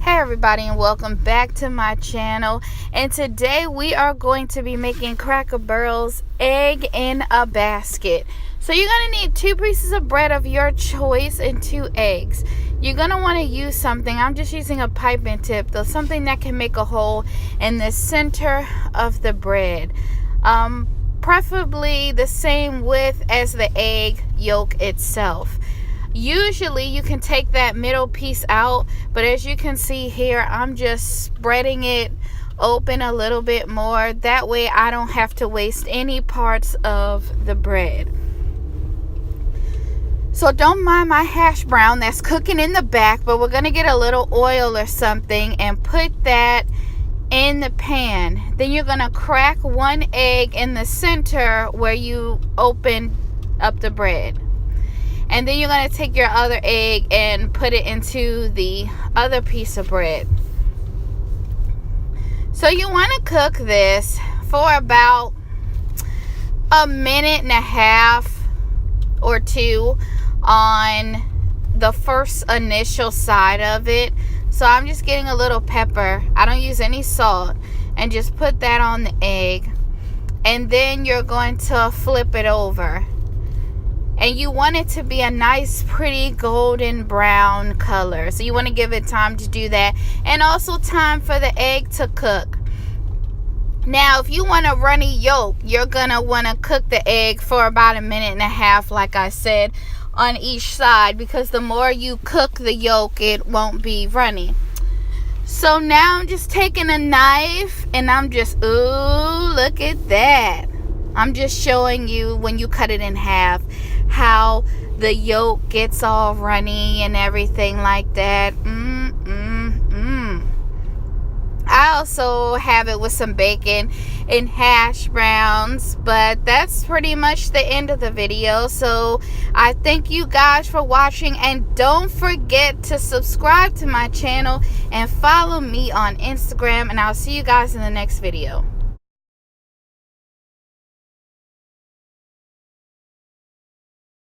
Hey everybody, and welcome back to my channel. And today we are going to be making Cracker Barrel's egg in a basket. So you're going to need 2 pieces of bread of your choice and 2 eggs. You're going to want to use something, I'm just using a piping tip though, something that can make a hole in the center of the bread. Preferably the same width as the egg yolk itself. Usually you can take that middle piece out, but as you can see here, I'm just spreading it open a little bit more. That way I don't have to waste any parts of the bread. So don't mind my hash brown that's cooking in the back, but we're going to get a little oil or something and put that in the pan. Then you're going to crack 1 egg in the center where you open up the bread. And then you're going to take your other egg and put it into the other piece of bread. So you want to cook this for about a minute and a half or 2 on the first initial side of it. So I'm just getting a little pepper. I don't use any salt. And just put that on the egg. And then you're going to flip it over. And you want it to be a nice, pretty golden brown color. So you want to give it time to do that. And also time for the egg to cook. Now, if you want a runny yolk, you're going to want to cook the egg for about a minute and a half, like I said, on each side. Because the more you cook the yolk, it won't be runny. So now I'm just taking a knife and I'm just, ooh, look at that. I'm just showing you when you cut it in half how the yolk gets all runny and everything like that. I also have it with some bacon and hash browns, but that's pretty much the end of the video. So I thank you guys for watching, and don't forget to subscribe to my channel and follow me on Instagram, and I'll see you guys in the next video.